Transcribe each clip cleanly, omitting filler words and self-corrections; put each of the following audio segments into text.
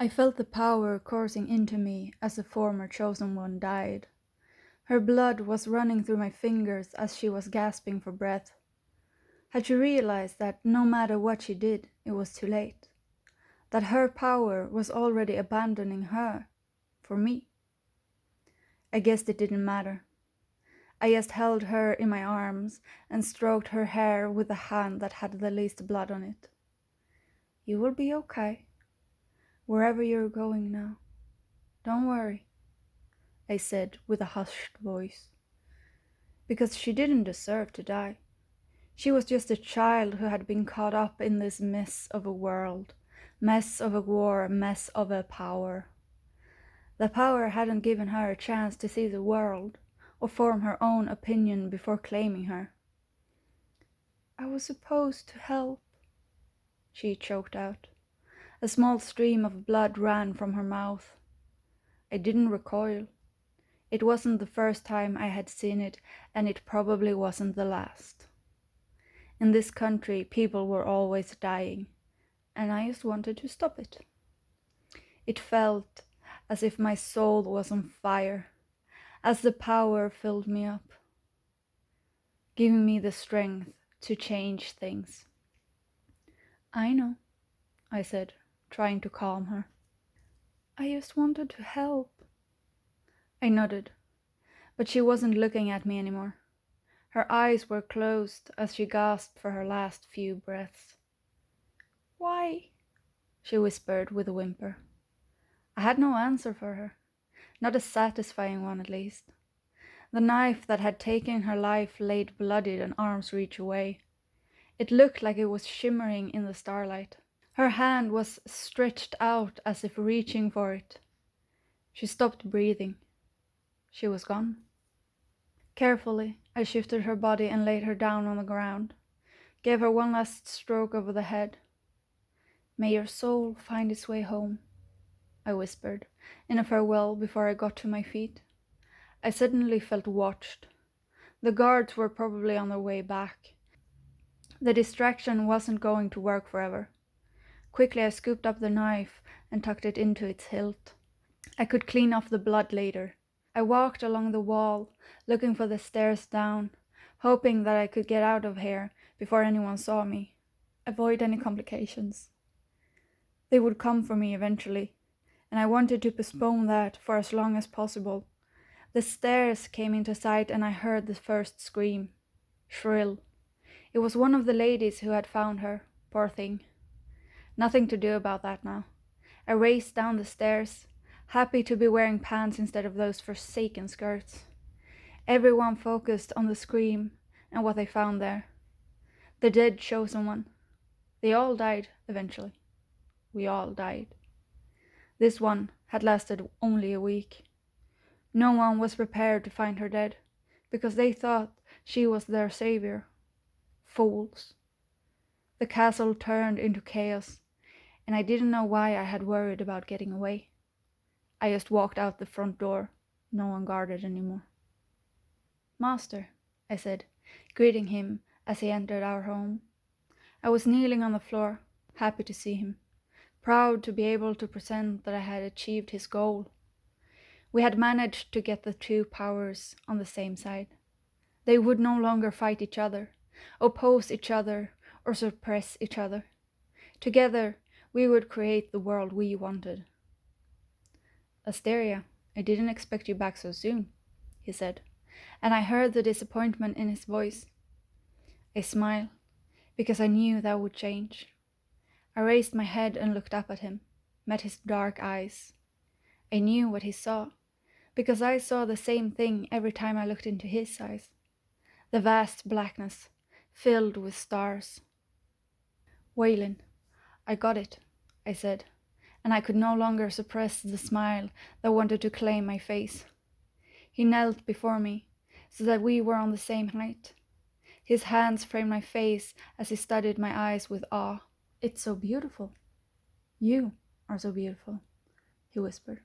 I felt the power coursing into me as the former chosen one died. Her blood was running through my fingers as she was gasping for breath. Had she realized that no matter what she did, it was too late? That her power was already abandoning her for me? I guessed it didn't matter. I just held her in my arms and stroked her hair with the hand that had the least blood on it. You will be okay, wherever you're going now. Don't worry, I said with a hushed voice. Because she didn't deserve to die. She was just a child who had been caught up in this mess of a world, mess of a war, mess of a power. The power hadn't given her a chance to see the world or form her own opinion before claiming her. I was supposed to help, she choked out. A small stream of blood ran from her mouth. I didn't recoil. It wasn't the first time I had seen it, and it probably wasn't the last. In this country, people were always dying, and I just wanted to stop it. It felt as if my soul was on fire, as the power filled me up, giving me the strength to change things. I know, I said, trying to calm her. I just wanted to help. I nodded, but she wasn't looking at me anymore. Her eyes were closed as she gasped for her last few breaths. Why? She whispered with a whimper. I had no answer for her, not a satisfying one at least. The knife that had taken her life laid bloodied an arm's reach away. It looked like it was shimmering in the starlight. Her hand was stretched out as if reaching for it. She stopped breathing. She was gone. Carefully, I shifted her body and laid her down on the ground, gave her one last stroke over the head. May your soul find its way home, I whispered, in a farewell before I got to my feet. I suddenly felt watched. The guards were probably on their way back. The distraction wasn't going to work forever. Quickly I scooped up the knife and tucked it into its hilt. I could clean off the blood later. I walked along the wall, looking for the stairs down, hoping that I could get out of here before anyone saw me, avoid any complications. They would come for me eventually, and I wanted to postpone that for as long as possible. The stairs came into sight and I heard the first scream. Shrill. It was one of the ladies who had found her, poor thing. Nothing to do about that now. I raced down the stairs, happy to be wearing pants instead of those forsaken skirts. Everyone focused on the scream and what they found there. The dead chosen one. They all died eventually. We all died. This one had lasted only a week. No one was prepared to find her dead, because they thought she was their savior. Fools. The castle turned into chaos, and I didn't know why I had worried about getting away. I just walked out the front door, no one guarded anymore. Master, I said, greeting him as he entered our home. I was kneeling on the floor, happy to see him, proud to be able to present that I had achieved his goal. We had managed to get the two powers on the same side. They would no longer fight each other, oppose each other, or suppress each other. Together, we would create the world we wanted. Asteria, I didn't expect you back so soon, he said, and I heard the disappointment in his voice. I smiled, because I knew that would change. I raised my head and looked up at him, met his dark eyes. I knew what he saw, because I saw the same thing every time I looked into his eyes. The vast blackness, filled with stars. Waylon, I got it, I said, and I could no longer suppress the smile that wanted to claim my face. He knelt before me, so that we were on the same height. His hands framed my face as he studied my eyes with awe. It's so beautiful. You are so beautiful, he whispered.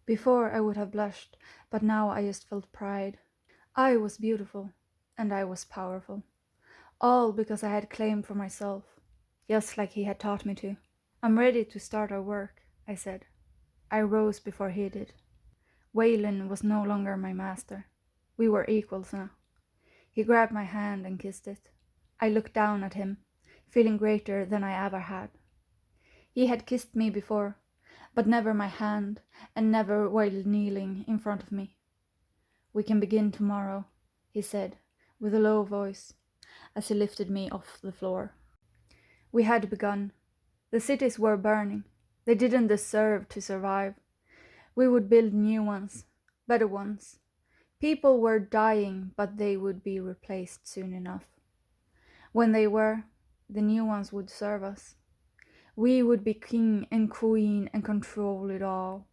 Before I would have blushed, but now I just felt pride. I was beautiful, and I was powerful. All because I had claimed for myself, just like he had taught me to. I'm ready to start our work, I said. I rose before he did. Waylon was no longer my master. We were equals now. He grabbed my hand and kissed it. I looked down at him, feeling greater than I ever had. He had kissed me before, but never my hand, and never while kneeling in front of me. "We can begin tomorrow," he said, with a low voice, as he lifted me off the floor. We had begun. The cities were burning. They didn't deserve to survive. We would build new ones, better ones. People were dying, but they would be replaced soon enough. When they were, the new ones would serve us. We would be king and queen and control it all.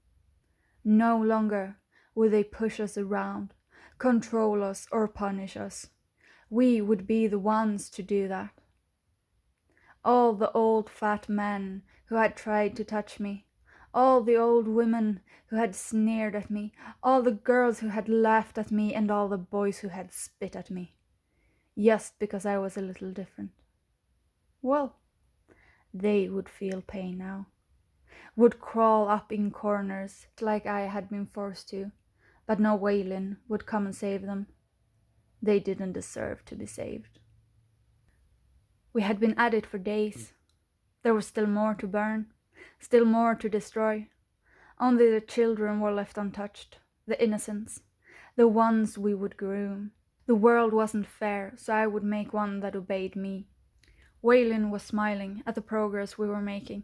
No longer would they push us around, control us or punish us. We would be the ones to do that. All the old fat men who had tried to touch me, all the old women who had sneered at me, all the girls who had laughed at me, and all the boys who had spit at me, just because I was a little different. Well, they would feel pain now, would crawl up in corners like I had been forced to, but no Waylon would come and save them. They didn't deserve to be saved. We had been at it for days. There was still more to burn, still more to destroy. Only the children were left untouched, the innocents, the ones we would groom. The world wasn't fair, so I would make one that obeyed me. Waylon was smiling at the progress we were making.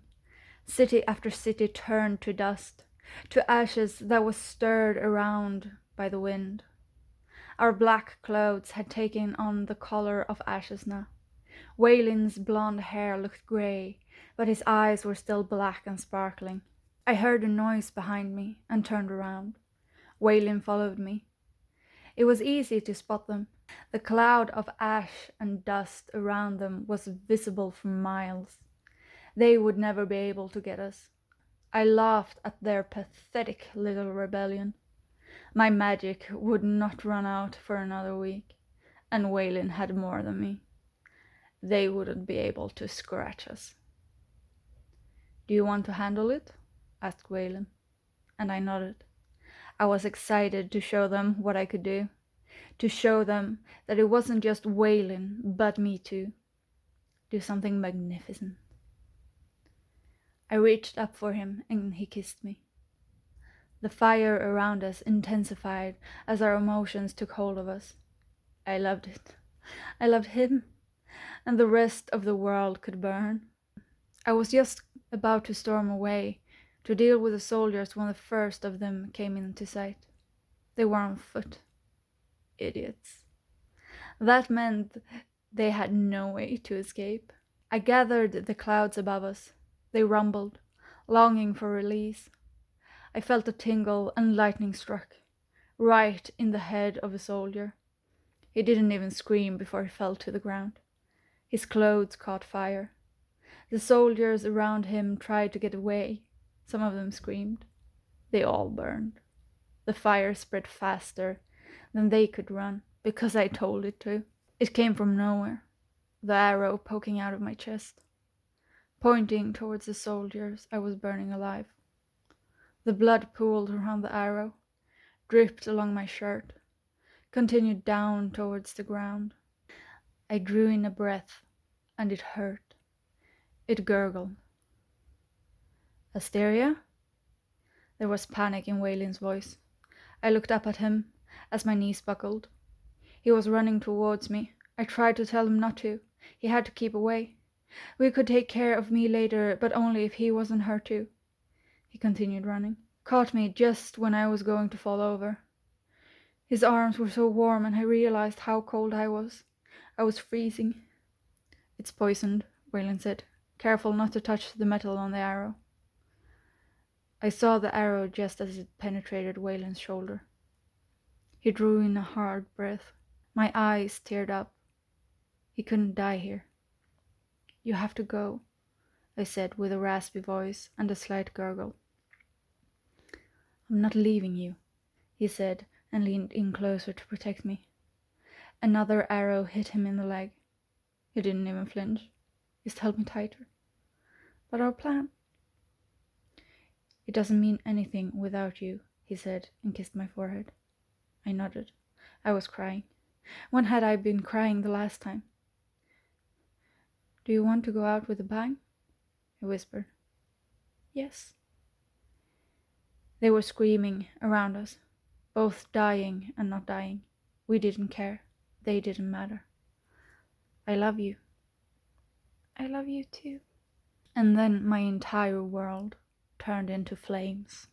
City after city turned to dust, to ashes that was stirred around by the wind. Our black clothes had taken on the color of ashes now. Waylon's blonde hair looked grey, but his eyes were still black and sparkling. I heard a noise behind me and turned around. Waylon followed me. It was easy to spot them. The cloud of ash and dust around them was visible for miles. They would never be able to get us. I laughed at their pathetic little rebellion. My magic would not run out for another week, and Waylon had more than me. They wouldn't be able to scratch us. "Do you want to handle it?" asked Waylon, and I nodded. I was excited to show them what I could do, to show them that it wasn't just Waylon, but me too. Do something magnificent. I reached up for him and he kissed me. The fire around us intensified as our emotions took hold of us. I loved it. I loved him, and the rest of the world could burn. I was just about to storm away to deal with the soldiers when the first of them came into sight. They were on foot. Idiots. That meant they had no way to escape. I gathered the clouds above us. They rumbled, longing for release. I felt a tingle and lightning struck, right in the head of a soldier. He didn't even scream before he fell to the ground. His clothes caught fire. The soldiers around him tried to get away. Some of them screamed. They all burned. The fire spread faster than they could run, because I told it to. It came from nowhere, the arrow poking out of my chest, pointing towards the soldiers I was burning alive. The blood pooled around the arrow, dripped along my shirt, continued down towards the ground. I drew in a breath, and it hurt. It gurgled. "Asteria?" There was panic in Waylon's voice. I looked up at him as my knees buckled. He was running towards me. I tried to tell him not to. He had to keep away. We could take care of me later, but only if he wasn't hurt too. He continued running, caught me just when I was going to fall over. His arms were so warm, and I realized how cold I was. I was freezing. "It's poisoned," Waylon said, careful not to touch the metal on the arrow. I saw the arrow just as it penetrated Waylon's shoulder. He drew in a hard breath. My eyes teared up. He couldn't die here. "You have to go," I said with a raspy voice and a slight gurgle. "I'm not leaving you," he said, and leaned in closer to protect me. Another arrow hit him in the leg. He didn't even flinch, just held me tighter. "But our plan?" It doesn't mean anything without you, he said, and kissed my forehead. I nodded. I was crying. When had I been crying the last time? Do you want to go out with a bang? He whispered. Yes. They were screaming around us, both dying and not dying. We didn't care. They didn't matter. I love you. I love you too. And then my entire world turned into flames.